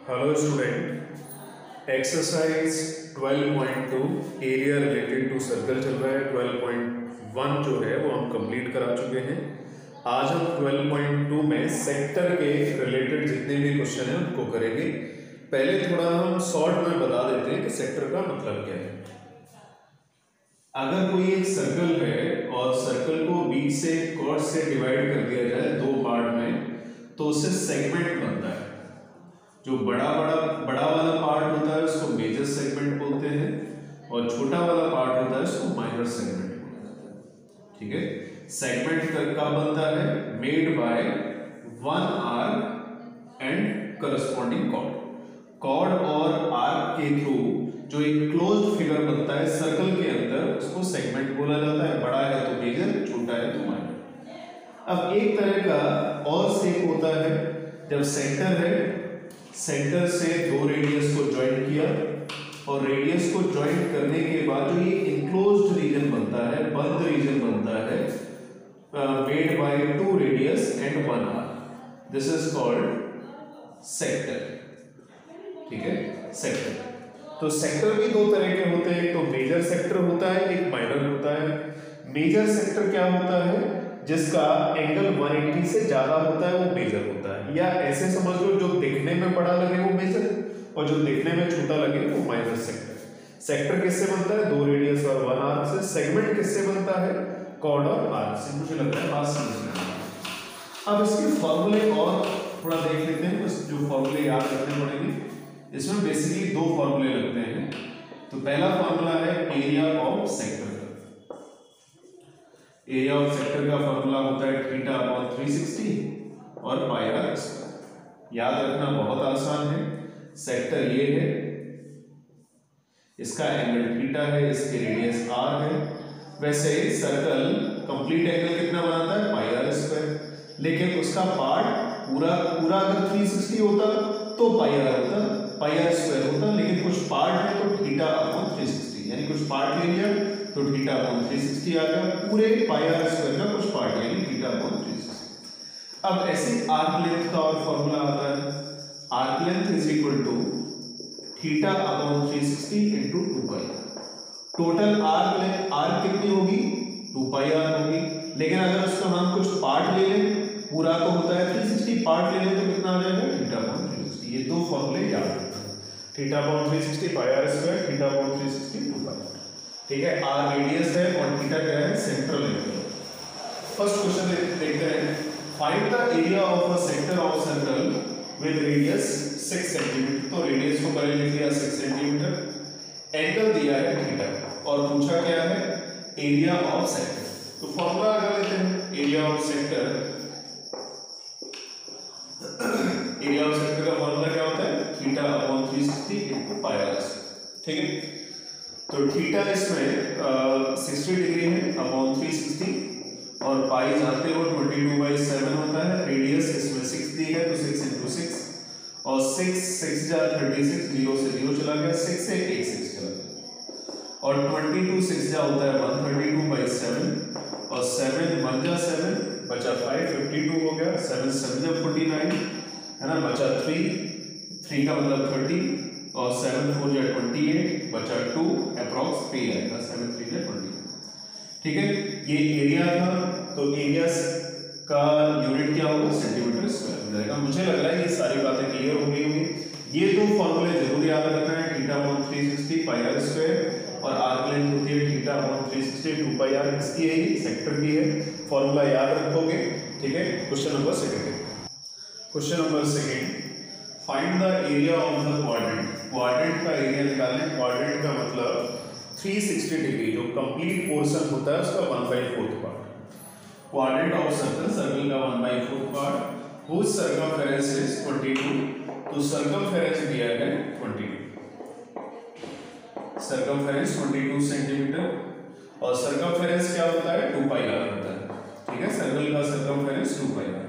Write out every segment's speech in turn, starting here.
Hello student, exercise 12.2 area related to circle चल रहा है। 12.1 जो है वो हम कंप्लीट करा चुके हैं। आज हम 12.2 में सेक्टर के रिलेटेड जितने भी क्वेश्चन हैं उनको करेंगे। पहले थोड़ा हम शॉर्ट में बता देते हैं कि सेक्टर का मतलब क्या है। अगर कोई एक सर्कल है और सर्कल को बीच से कॉर्ड से डिवाइड कर दिया जाए दो पार्ट में, तो उससे सेगमेंट बनता है। जो बड़ा वाला पार्ट होता है उसको मेजर सेगमेंट बोलते हैं और छोटा वाला पार्ट होता है उसको माइनर सेगमेंट बोलते हैं। ठीक है, सेगमेंट कब बनता है? Made by one arc and corresponding chord और आर्क के थ्रू जो एक क्लोज्ड फिगर बनता है सर्कल के अंदर, उसको सेगमेंट बोला जाता है। बड़ा है तो मेजर, छोटा है तो माइनर। अब एक तरह का और शेप होता है जब सेंटर है, सेंटर से दो रेडियस को ज्वाइन किया और रेडियस को ज्वाइन करने के बाद जो ये इनक्लोज्ड रीजन बनता है, बंद रीजन बनता है, made by two radius and one arc, this is called sector. ठीक है, सेक्टर। तो सेक्टर भी दो तरह के होते हैं, एक तो मेजर सेक्टर होता है, एक माइनर होता है। मेजर सेक्टर क्या होता है? जिसका एंगल 180 से ज्यादा होता है वो मेजर होता है, या ऐसे समझ लो जो दिखने में बड़ा लगे वो मेजर और जो दिखने में छोटा लगे वो माइनर सेक्टर। सेक्टर किससे बनता है? दो रेडियस और वन आर्क से। सेगमेंट किससे बनता है? कॉर्ड और आर्क से। मुझे लगता है बात समझ में आ रही है। अब इसके फॉर्मूले और थोड़ा देख लेते हैं, बस जो फॉर्मूले याद रखने पड़ेंगे। इसमें बेसिकली दो फॉर्मूले लगते हैं। तो पहला फॉर्मूला है area of sector. Area of sector का फॉर्मूला होता है थीटा अपॉन 360 और पाई आर स्क्वायर। याद रखना बहुत आसान है। सेक्टर ये है, इसका एंगल थीटा है, इसकी रेडियस आर है। वैसे सर्कल कंप्लीट एंगल कितना बनाता है? Pi are square. लेकिन उसका पार्ट पूरा अगर 360 होता तो पाई आर होता, पाई आर स्क्वायर होता। लेकिन कुछ पार्ट है तो थीटा अपॉन 360, यानी कुछ पार्ट ले लिया तो थीटा अपॉन 360 आ गया। पूरे पाई आर स्क्वायर का कुछ पार्ट यानी थीटा अपॉन 360। अब ऐसे आर्क लेंथ का और फॉर्मूला आता है, arc length is equal to theta upon 360 into 2 pi. Total arc length arc कितनी होगी? 2 पाई आर होगी। लेकिन अगर उसको हम कुछ पार्ट ले लें, पूरा तो होता है 360, पार्ट ले लें तो कितना आ जाएगा? Theta upon 360। ये दो फॉर्मूले याद रखना, theta upon 360 pi are square, theta upon 360 2 pi. ठीक है, आर रेडियस है और थीटा क्या है? Central angle. फर्स्ट क्वेश्चन देखते हैं। Find the area of a sector of circle with radius 6 centimetre. तो रेडियस को पहले लिख लिया 6 सेंटीमीटर, एंगल दिया है थीटा और पूछा क्या है? Area of sector. तो फॉर्मूला लगा लेते हैं area of sector. Area of sector का फॉर्मूला क्या होता है? Theta upon 360 into pi are square. ठीक है, तो थीटा इसमें 60 डिग्री है अपॉन 360 और पाई जानते हो 22/7 होता है। रेडियस इसमें 6 दी है तो 6 इंटू 6 और 6 जा 36, 0 से 0 चला गया, 6 से 1 6 चला गया और 22 6 जा होता है 132/7 और 7 1 जा 7 बचा 5 52 हो गया, 7 7 जा 49 है ना, बचा 3 का मतलब 30 और 7 4 जा 28 बचा 2 अप्रॉक्स 3 आएगा, 7 3 जा 20। ठीक है, ये एरिया था। तो एरिया का यूनिट क्या होगा? सेंटीमीटर स्क्वायर हो जाएगा। मुझे लग रहा है ये सारी बातें क्लियर हो गई होंगी। ये दो फॉर्मूले जरूर याद रखना है, theta upon 360 pi are square और आर्क लेंथ होती है थीटा अपॉन 360 2 पाई आर। किसकी है? ये सेक्टर की है। फॉर्मूला याद रखोगे। ठीक है, question number second. Question number second, find the area of the quadrant. Quadrant का एरिया निकालें। क्वाड्रेंट का मतलब 360 डिग्री जो कंप्लीट पोर्शन होता है उसका 1/4 part. Quadrant of circle, circle का 1/4 पार्ट। Whose circumference is 22। तो सर्कमफेरेंस दिया है 22, सर्कमफेरेंस 22 सेंटीमीटर और सर्कमफेरेंस क्या होता है? 2 पाई आर होता है। ठीक है, सर्कल का सर्कमफेरेंस 2 पाई आर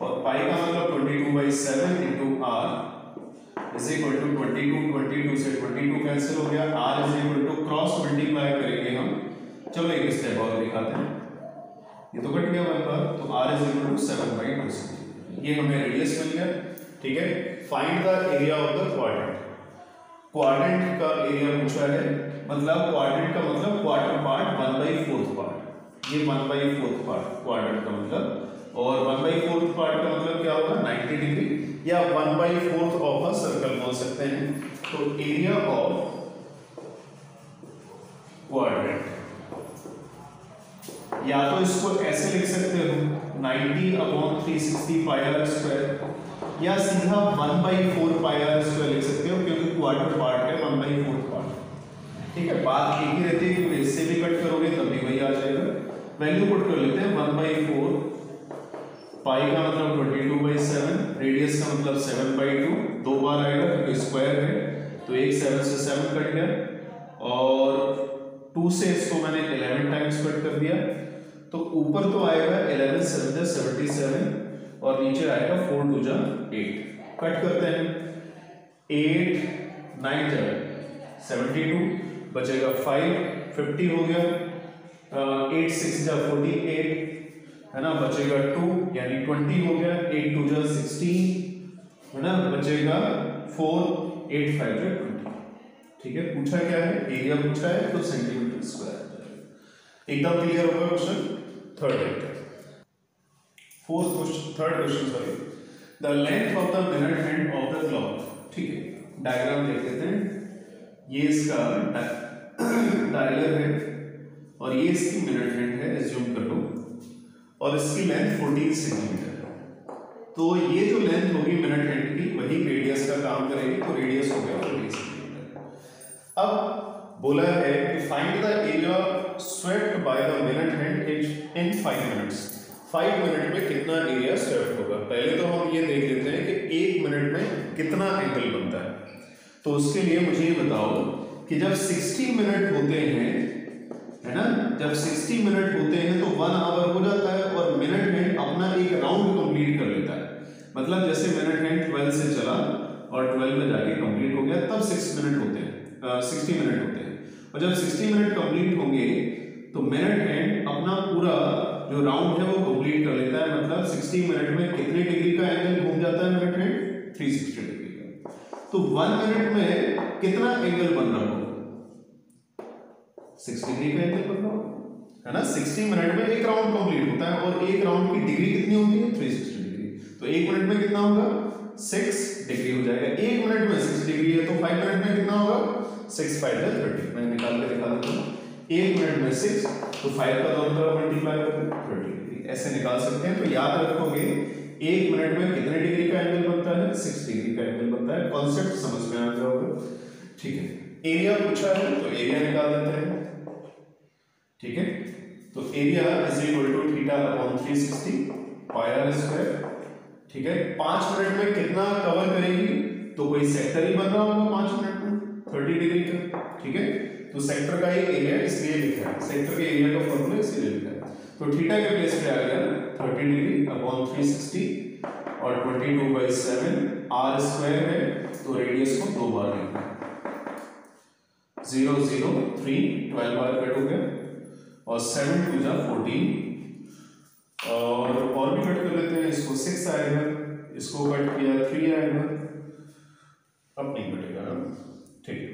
और पाई का मतलब 22/7 into R is equal to 22 से 22 कैंसिल हो गया, R is equal to cross multiply करेंगे हम। चलो एक स्टेप और दिखाते हैं, ये तो कट गया हमारे पास। तो R is equal to 7/2 centimetre, ये हमें रेडियस मिल गया। ठीक है, find the area of the quadrant. Quadrant का एरिया पूछा है, मतलब क्वाड्रेंट का मतलब क्वार्टर पार्ट 1/4 पार्ट, ये 1/4 पार्ट क्वाड्रेंट का मतलब, और 1/4 पार्ट का मतलब क्या होगा 90 डिग्री, या 1/4 ऑफ अ सर्कल बोल सकते हैं। तो एरिया ऑफ क्वाड्रेंट, या तो इसको ऐसे लिख सकते हो 90/360 पाई आर स्क्वायर, या सीधा 1/4 पाई आर स्क्वायर लिख सकते हो, क्योंकि क्वार्टर पार्ट है 1/4 पार्ट। ठीक है, बात एक ही रहती है कि इससे भी कट करोगे तब भी वही आ जाएगा। वैल्यू पुट कर लेते हैं 1/4, पाई का मतलब 22/7, रेडियस का मतलब 7/2, दो बार आएगा क्योंकि स्क्वायर है, तो एक 7 से 7 कट गया, और 2 से इसको मैंने 11 टाइम्स कट कर दिया, तो ऊपर तो आएगा 11 7 77, और नीचे आएगा 4 2 8। कट करते हैं, 8 9 72, बचेगा 5 50 हो गया, 8 6 48 है ना, बचेगा 2 यानी 20 हो गया, 8 2 16 है ना, बचेगा 4 8 5 20। ठीक है, पूछा क्या है, एरिया पूछा है, तो सेंटीमीटर स्क्वायर। एकदम क्लियर होगा question. Third question sorry, the length of the minute hand of the clock. ठीक है, डायग्राम देख लेते हैं। ये इसका डायलर है और ये इसकी मिनट हैंड है, एज्यूम कर लो, और इसकी लेंथ 14 सेंटीमीटर है। तो ये जो लेंथ होगी मिनट हैंड की वही रेडियस का काम करेगी, तो रेडियस हो गया 14 सेंटीमीटर। अब बोला है कि find the area swept by the minute hand in 5 minutes. 5 minute में कितना एरिया स्वेप्ट होगा। पहले तो हम ये देख लेते हैं कि 1 मिनट में कितना एंगल बनता है। तो उसके लिए मुझे ये बताओ कि जब 60 मिनट होते हैं, है ना, जब 60 मिनट होते हैं तो 1 आवर हो जाता है, और मिनट हैंड अपना एक राउंड कंप्लीट कर लेता है। मतलब जैसे मिनट हैंड 12 से चला और 12 में जाके कंप्लीट हो गया, तब 60 मिनट होते हैं, 60 मिनट होते हैं। और जब 60 मिनट कंप्लीट होंगे तो मिनट हैंड अपना पूरा जो राउंड है वो कंप्लीट कर लेता है। मतलब 60 मिनट में कितने डिग्री का एंगल घूम जाता है मिनट हैंड, 360 डिग्री का। तो 1 मिनट में कितना एंगल बन रहा होगा, 6 डिग्री का एंगल बन रहा होगा, है ना। 60 मिनट में एक राउंड कंप्लीट होता है, और एक राउंड की डिग्री कितनी होती है, 360 डिग्री। तो 1 मिनट में कितना होगा, 6 डिग्री हो जाएगा। 1 मिनट में 6 डिग्री है, तो 5 मिनट में कितना होगा, 6 5 30। मैं निकाल के दिखा देता हूँ। 1 मिनट में 6, तो 5 का दोनों तरफ मल्टीप्लाई करके 30 डिग्री ऐसे निकाल सकते हैं। तो याद रखोगे 1 मिनट में कितने डिग्री का एंगल बनता है, 6 डिग्री का एंगल बनता है। कॉन्सेप्ट समझ में आ गया होगा। ठीक है, एरिया पूछा है तो एरिया निकाल देते हैं। ठीक है, तो area is equal to θ/360 pi are square. ठीक है, 5 मिनट में कितना कवर करेगी, तो कोई सेक्टर ही बन रहा होगा 5 मिनट में 30 डिग्री का। ठीक है, तो सेक्टर का ही एरिया इसलिए लिखा है, सेक्टर के एरिया का फॉर्मूला इसलिए लिखा है। तो थीटा के प्लेस पे आ गया 30 डिग्री अपॉन 360 और 22/7 आर स्क्वायर है, तो रेडियस को 2 बार लिखा है। 0 0 3 12 बार कट हो गया, और 7 2 14, और भी कट कर लेते हैं। इसको 6 आएगा, इसको कट किया 3 आएगा, अब नहीं कटेगा ना। ठीक है,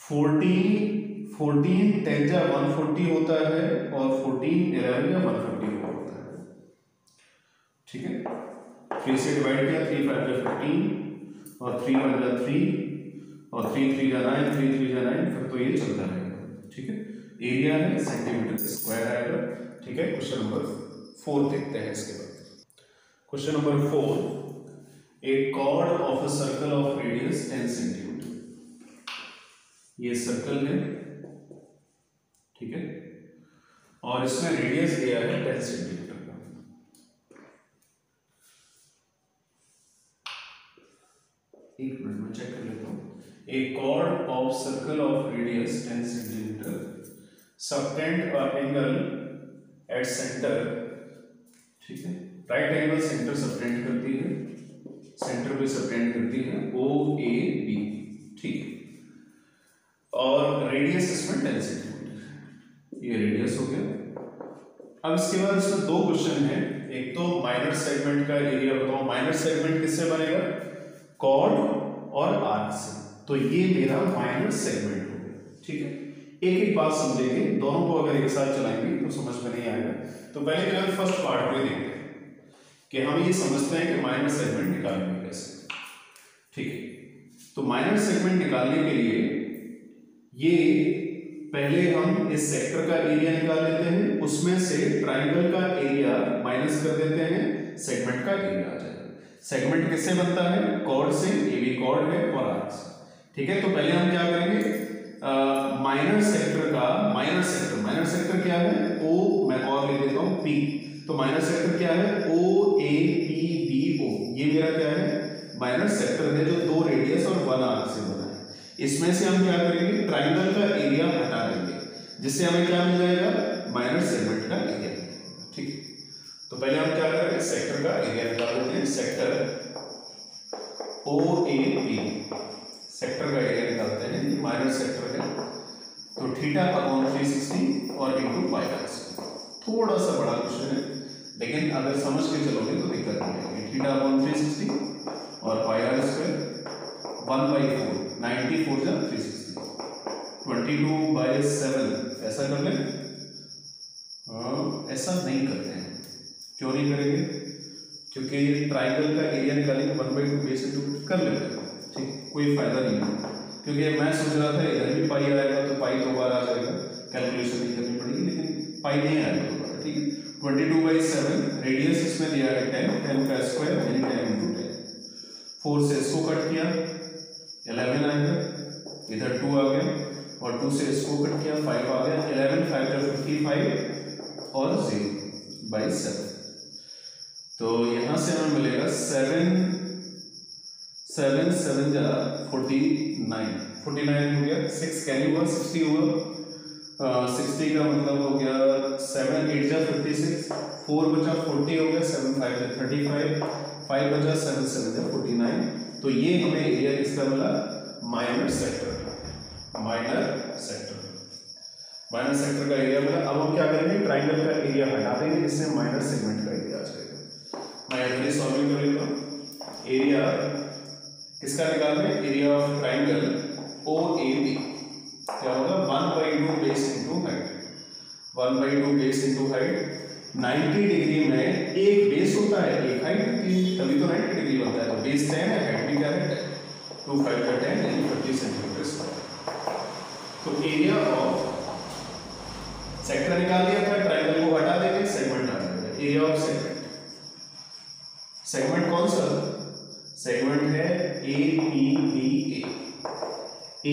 14 10 140 होता है, और 14 11 या 150 होता है। ठीक है, 3 से डिवाइड किया, 3 5 15, और 3 1 3, और 3 3 9, 3 3 9, फिर तो ये चलता रहेगा। ठीक है, एरिया है सेंटीमीटर स्क्वायर आएगा। ठीक है, क्वेश्चन नंबर 4 देखते हैं इसके बाद। Question number 4, a chord of a circle of radius 10 centimetre. ये सर्कल है, ठीक है, और इसमें रेडियस दिया है 10 सेंटीमीटर का। एक मिनट में चेक कर लेता हूं। A chord of circle of radius 10 centimetre subtend a angle at centre. ठीक है, राइट एंगल सेंटर सबटेंड करती है, सेंटर पे सबटेंड करती है ओ ए बी। ठीक है, और रेडियस इसमें 10 सेंटीमीटर, ये रेडियस हो गया। अब इसके बाद इसमें 2 क्वेश्चन है। एक तो माइनर सेगमेंट का एरिया बताओ। माइनर सेगमेंट किससे बनेगा, कॉर्ड और आर्क से। तो ये मेरा माइनर सेगमेंट हो गया। ठीक है, एक एक बात समझेंगे, दोनों को अगर एक साथ चलाएंगे तो समझ में नहीं आएगा। तो पहले जो फर्स्ट पार्ट में देखते हैं कि हम ये समझते हैं कि माइनर सेगमेंट निकालेंगे कैसे। ठीक है, तो माइनर सेगमेंट निकालने के लिए ये पहले हम इस सेक्टर का एरिया निकाल लेते हैं, उसमें से ट्राइंगल का एरिया माइनस कर देते हैं, सेगमेंट का एरिया आ जाएगा। सेगमेंट किससे बनता है? कॉर्ड से, ये भी कॉर्ड है और आर्क से। ठीक है, तो पहले हम क्या करेंगे, माइनर सेक्टर का माइनर सेक्टर क्या है? ओ, मैं और लिख देता हूं पी। तो माइनर सेक्टर क्या है? ओ ए पी बी ओ, ये मेरा क्या है? माइनर सेक्टर है जो 2 रेडियस और 1 आर्क से बना है। इसमें से हम क्या करेंगे, ट्राइंगल का एरिया हटा देंगे, जिससे हमें क्या मिल जाएगा? माइनर सेगमेंट का एरिया। ठीक है, तो पहले हम क्या करेंगे, सेक्टर का एरिया निकाल लेते हैं। Sector O A P, sector का एरिया निकालते हैं, ये माइनर सेक्टर है। तो थीटा अपॉन 360 और इनटू पाई आर स्क्वायर। थोड़ा सा बड़ा क्वेश्चन है, लेकिन अगर समझ के चलोगे तो दिक्कत नहीं आएगी। थीटा अपॉन 360 और पाई आर स्क्वायर 1/4, 94 जा 360, 22/7। ऐसा कर लें? ऐसा नहीं करते हैं। क्यों नहीं करेंगे? क्योंकि ट्राइंगल का एरिया निकालेंगे 1/2 बेस इंटू कर लेते हैं। ठीक, कोई फायदा नहीं है, क्योंकि मैं सोच रहा था इधर भी पाई आएगा तो पाई 2 बार आ जाएगा, कैलकुलेशन नहीं करनी पड़ेगी, लेकिन पाई नहीं आएगा 2 बार। ठीक है, 22/7, रेडियस इसमें दिया है 10 का स्क्वायर यानी 10 × 10। 4 से इसको कट किया, 11 आएगा, इधर 2 आ गया, और 2 से इसको कट किया, 5 आ गया। 11 5 × 55 और 0/7। तो यहां से हमें मिलेगा 7 7 7 जा 49 हो गया। 6 कैरी हुआ, 60 हुआ। 60 का मतलब हो गया 7 8 जा 56, 4 बचा 40 हो गया, 7 5 जा 35, 5 बचा 7 7 जा 49। तो ये हमें एरिया किसका मिला? माइनर सेक्टर का एरिया मिला। अब हम क्या करेंगे, ट्राइंगल का एरिया हटा देंगे, जिससे माइनर सेगमेंट का एरिया आ जाएगा। मैं इधर सॉल्विंग कर लेता हूं। एरिया किसका निकाल रहे हैं? Area of triangle O A B क्या होगा? 1/2 base into height, 1/2 base into height. 90 degree में एक बेस होता है, एक हाइट होती है, तभी तो 90 डिग्री बनता है। तो बेस 10 है, हाइट भी क्या है 10, 2 5 का 10 यानी 50 सेंटीमीटर स्क्वायर। तो एरिया ऑफ सेक्टर निकाल लिया था, ट्राइंगल को हटा देंगे, सेगमेंट आ जाएगा। एरिया ऑफ सेगमेंट कौन सा? सेगमेंट है ए पी बी ए,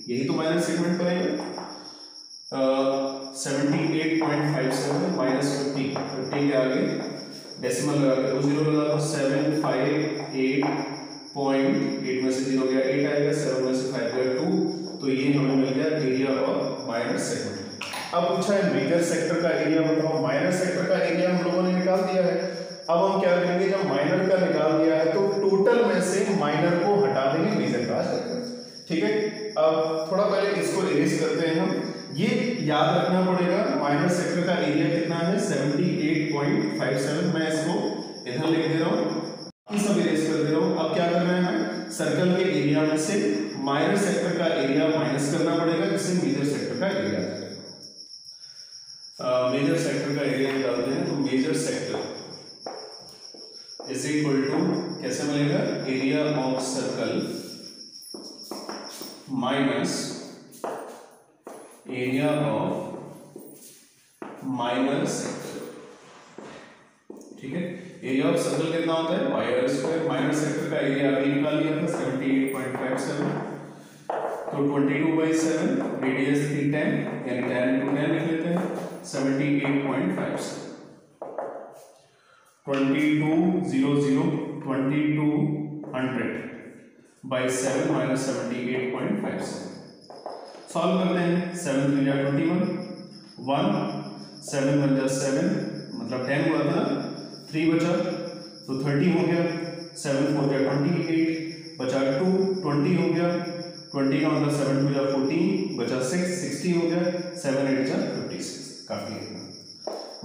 यही तो माइनर सेगमेंट बनेगा। 78.57 माइनस 50 के आगे डेसिमल लगा के 0 लगा दो। 758.8 में से 0 गया 8 आएगा, 7 में से 5 गया 2। तो ये हमें मिल गया एरिया ऑफ माइनर सेगमेंट। अब पूछा है मेजर सेक्टर का एरिया बताओ। माइनर सेक्टर का एरिया हम लोगों ने निकाल दिया है। अब हम क्या करेंगे, जब माइनर का निकाल दिया है तो टोटल में से माइनर को हटा देंगे, मेजर का सेक्टर। ठीक है, अब थोड़ा पहले इसको इरेज करते हैं हम। ये याद रखना पड़ेगा, माइनर सेक्टर का एरिया कितना है? 78.57। मैं इसको इधर लिख दे रहा हूं, ये सब इरेज कर दे रहा हूं। अब क्या करना है, हमें सर्कल के एरिया में से माइनर सेक्टर का एरिया माइनस करना पड़ेगा, जिससे मेजर सेक्टर का एरिया आ जाएगा। मेजर सेक्टर का एरिया निकालते हैं, तो major sector is equal to कैसे मिलेगा? Area of circle minus area of minor sector. ठीक है, एरिया ऑफ सर्कल कितना होता है? Pi are square. Minor sector का एरिया अभी निकाल लिया था 78.57। तो 22/7, रेडियस थी 10 यानी 10 × 10 लिख लेते हैं। 78.57 2200/7 माइनस 78.57 सॉल्व करते हैं। 7 3 जा 21, 1 7 1 जा 7 मतलब 10 हुआ था, 3 बचा तो 30 हो गया। 7 4 जा 28 बचा 2, 20 हो गया। 20 का मतलब 7 2 जा 14 बचा 6, 60 हो गया। 7 8 जा 56, काफी है।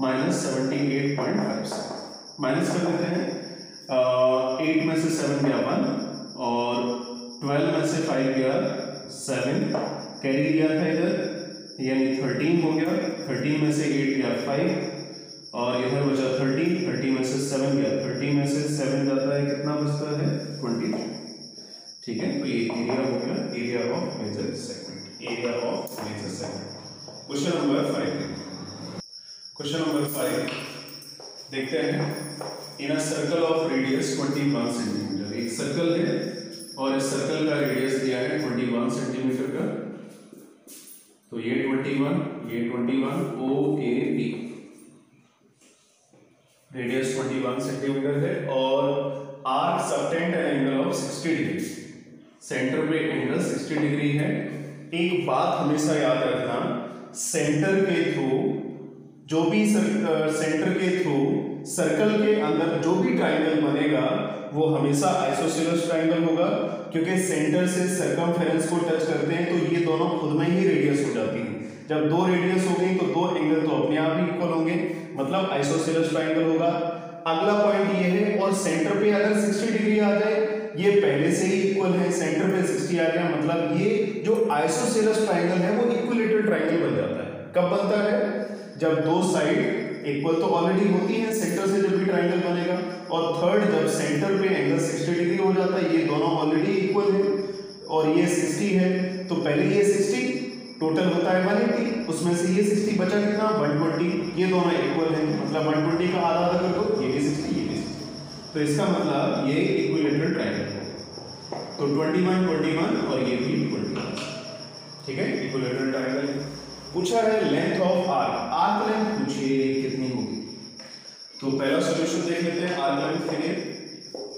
माइनस 78.57 माइनस कर देते हैं। 8 में से 7 गया 1 और 12 में से 5 गया 7, कैरी लिया था इधर यानी 13 हो गया, 13 में से 8 गया 5 और इधर बचा 30 में से 7 गया, 30 में से 7 जाता है कितना बचता है 23। ठीक है, तो ये एरिया हो गया area of major segment, area of major segment. Question number 5, question number 5 देखते हैं। In a circle of radius 21 centimetre, एक सर्कल है और इस सर्कल का रेडियस दिया है 21 सेंटीमीटर का, तो ये 21 ओ ए बी, रेडियस 21 सेंटीमीटर है और arc subtend an angle of 60 degree, centre पे एंगल 60 डिग्री है। एक बात हमेशा याद रखना, सेंटर के थ्रू जो भी सेंटर के थ्रू सर्कल के अंदर जो भी ट्राइंगल बनेगा वो हमेशा आइसोसेलेस ट्राइंगल होगा, क्योंकि सेंटर से सर्कमफेरेंस को टच करते हैं तो ये दोनों खुद में ही रेडियस हो जाती हैं। जब दो रेडियस हो गई तो दो एंगल तो अपने आप ही इक्वल होंगे, मतलब आइसोसेलेस ट्राइंगल होगा। अगला पॉइंट ये है, और सेंटर पे अगर 60 डिग्री आ जाए, ये पहले से ही इक्वल है, सेंटर पे 60 आ गया, मतलब ये जो आइसोसेलेस ट्राइंगल है वो इक्विलेटरल ट्राइंगल बन जाता है। कब बनता है? जब दो साइड इक्वल तो ऑलरेडी होती है सेंटर से जब भी ट्राइंगल बनेगा, और थर्ड जब सेंटर पे एंगल 60 डिग्री हो जाता है, ये दोनों ऑलरेडी इक्वल है और ये 60 है, तो पहले ये 60 टोटल होता है 180, उसमें से ये 60 बचा कितना 120, ये दोनों इक्वल है, मतलब 120 का आधा आधा कर दो, ये भी 60 ये भी 60, तो इसका मतलब ये इक्विलेटरल ट्राइंगल है। तो 21 और ये भी 21, ठीक है, इक्विलेटरल ट्राइंगल। पूछा है length of arc, arc length पूछिए कितनी होगी, तो पहला सॉल्यूशन देख लेते हैं आर्क लेंथ के लिए।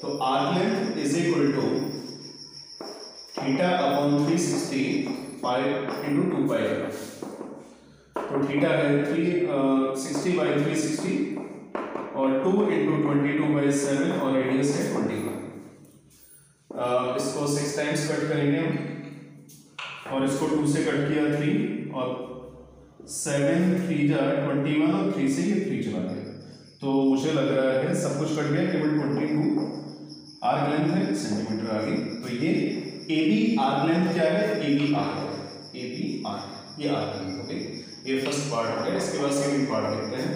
तो arc length is equal to theta upon 360 pi into 2 pi. तो थीटा है 360 बाई 360 और 2 इंटू 22/7 और रेडियस है 21। इसको 6 टाइम्स कट करेंगे हम और इसको 2 से कट किया 3 और 7 3 जा 21 और 3 से ये 3 चला गया, तो मुझे लग रहा है सब कुछ कट गया, केवल 22 आर्क लेंथ है सेंटीमीटर आ गई। तो ये AB आर्क लेंथ क्या है, AB आर्क, ये आर्क लेंथ हो गई। ये फर्स्ट पार्ट हो गया। इसके बाद सेकंड पार्ट देखते हैं।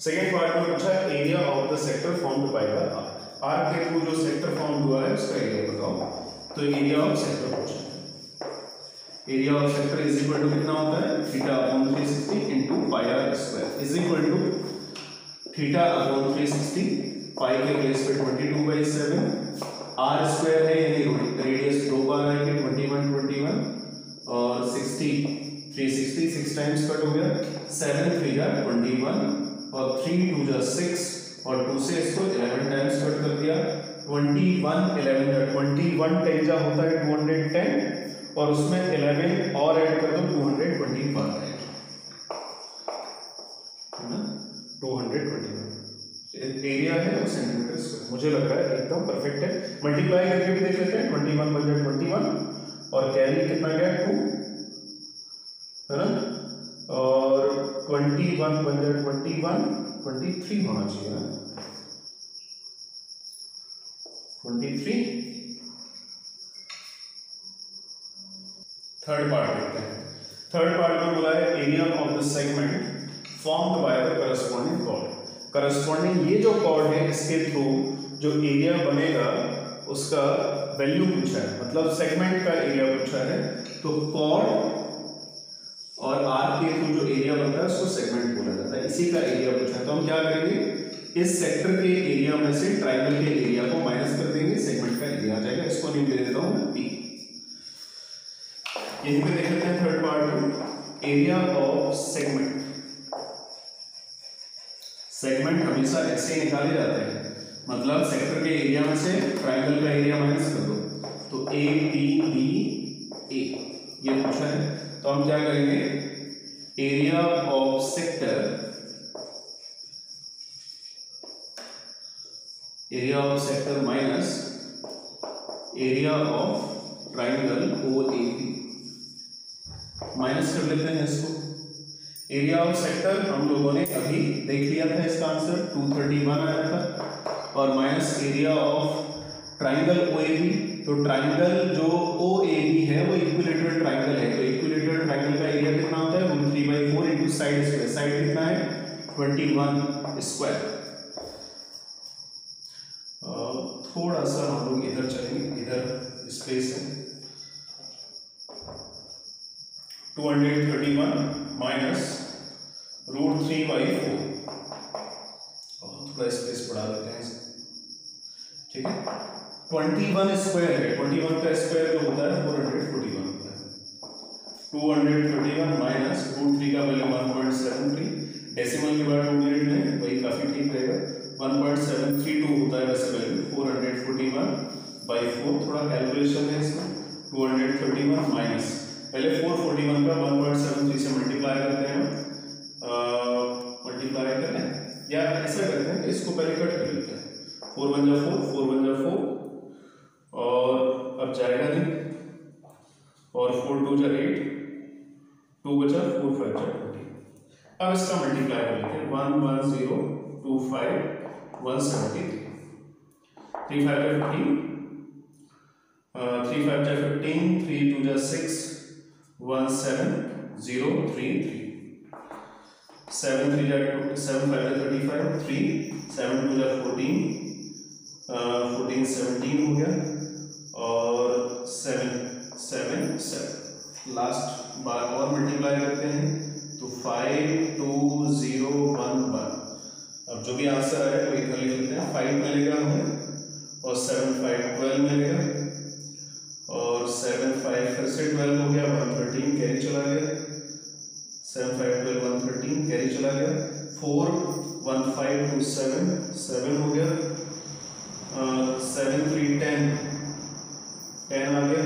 सेकंड पार्ट में पूछा है area of the sector formed by the arc, arc के थ्रू जो सेक्टर फॉर्म हुआ है उसका एरिया बताओ। तो एरिया ऑफ सेक्टर पूछा है, area of sector is equal to कितना होता है, theta upon 360 into pi are square is equal to theta upon 360 pi के प्लेस पे 22/7 आर स्क्वायर है यानी रेडियस 2 बार आएगी 21 और 60 360 6 टाइम्स कट हो गया, 7 3 जा 21 और 3 2 जा 6 और 2 से इसको 11 टाइम्स कट कर दिया, 21 11 जा 21 10 जा होता है 210 और उसमें 11 और ऐड कर दो 221 है ना, 221 एरिया है और सेंटीमीटर स्क्वायर, मुझे लग रहा है एकदम परफेक्ट है। मल्टीप्लाई करके भी देख लेते हैं, 21 बन जाए 21 और कैरी कितना गया 2 है ना, और 21 बन जाए 21 23 होना चाहिए ना, 23। थर्ड पार्ट देखते हैं। थर्ड पार्ट में बोला है area of the segment formed by the corresponding chord, corresponding ये जो कॉर्ड है इसके थ्रू जो एरिया बनेगा उसका वैल्यू पूछा है, मतलब सेगमेंट का एरिया पूछा है। तो कॉर्ड और आर्क के थ्रू जो एरिया बनता है उसको सेगमेंट बोला जाता है, इसी का एरिया पूछा है। तो हम क्या करेंगे, इस सेक्टर के एरिया में से ट्राइंगल के एरिया को माइनस कर देंगे, सेगमेंट का एरिया आ जाएगा। इसको नहीं दे देता हूं मैं P। यहीं पे देख लेते हैं थर्ड पार्ट में एरिया ऑफ सेगमेंट। सेगमेंट हमेशा ऐसे ही निकाले जाते हैं, मतलब सेक्टर के एरिया में से ट्राइंगल का एरिया माइनस कर दो, तो A P B A ये पूछा है। तो हम क्या करेंगे, area of sector, area of sector minus area of triangle OAP, minus कर लेते हैं इसको। एरिया ऑफ सेक्टर हम लोगों ने अभी देख लिया था, इसका आंसर 231 आया था और minus area of triangle OAB। तो ट्राइंगल जो OAB है वो इक्विलेटरल ट्राइंगल है, तो इक्विलेटरल ट्राइंगल का एरिया कितना होता है, root 3/4 into side square. Side कितना है 21 स्क्वायर। थोड़ा सा हम लोग इधर चलेंगे, इधर स्पेस है 231 माइनस रूट 3/4, थोड़ा स्पेस बढ़ा देते हैं, ठीक है। 21 स्क्वायर है, 21 का स्क्वायर जो होता है 441 होता है। 231 माइनस रूट 3 का वैल्यू 1.73, डेसिमल के बाद 2 मिनट में वही काफी ठीक रहेगा, 1.732 होता है वैसे वैल्यू। 441/4, थोड़ा कैलकुलेशन है इसमें। 231 माइनस पहले 441 का 1.73 से मल्टीप्लाई करते हैं, मल्टीप्लाई करें या ऐसा करते हैं कि इसको पहले कट कर लेते हैं। 4 1 जा 4, 4 1 जा 4 और अब जाएगा नहीं, और 4 2 जा 8, 2 बचा, 4 5 जा 20। अब इसका मल्टीप्लाई कर लेते हैं, 11025 173, 3 5 जा 15, 3 5 जा 15, 3 2 जा 6 17033, 7 3 जा 7 5 जा 35, 3 7 2 जा 14, 14 17 हो गया, और 7 7 7 लास्ट बार और मल्टीप्लाई करते हैं तो 52011। अब जो भी आंसर आए वो इधर लिख लेते हैं। 5 मिलेगा हमें, और 7 5 12 मिलेगा, और 7 5 फिर से 12 हो गया, 113 कैरी चला गया, 7 5 12 113 कैरी चला गया, 4 1 5 2 7 7 हो गया, 7 3 10 10 आ गया,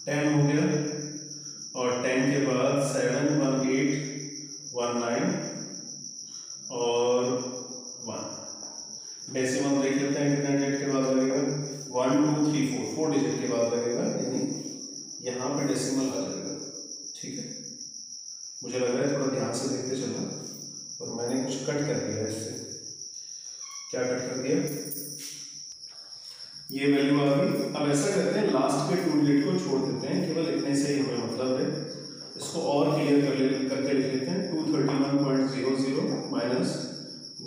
10 हो गया, और 10 के बाद 7 1 8 1 9 और 1। डेसिमल देख लेते हैं कितने डिजिट के बाद लगेगा, 1 2 3 4 4 डिजिट के बाद लगेगा, यानी यहाँ पे डेसिमल आ जाएगा, ठीक है। मुझे लग रहा है थोड़ा ध्यान से देखते चलना, और मैंने कुछ कट कर दिया इससे। क्या कट कर दिया, ये वैल्यू आ गई। अब ऐसा करते हैं, लास्ट के 2 डिजिट को छोड़ देते हैं, केवल इतने से ही हमें मतलब है। इसको और क्लियर करके लिख लेते हैं, 231.00 माइनस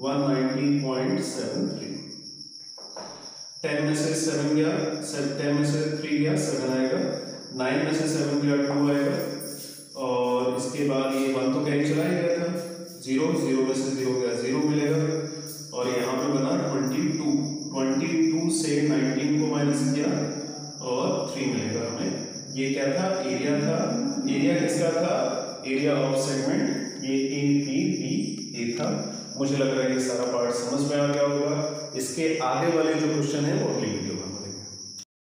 190.73। 10 में से 7 गया, 10 में से 3 गया, 7 आएगा, 9 में से 7 गया, 2 आएगा, और इसके बाद ये 1 तो कैरी चला ही गया था, 0 0 में से 0 गया, 0 मिलेगा, और यहाँ पे बना 22 से 19 को माइनस किया, और 3 मिलेगा हमें। ये क्या था, एरिया था। एरिया किसका था, एरिया ऑफ सेगमेंट, ये ABBA था। मुझे लग रहा है ये सारा पार्ट समझ में आ गया होगा। इसके आगे वाले जो क्वेश्चन है वो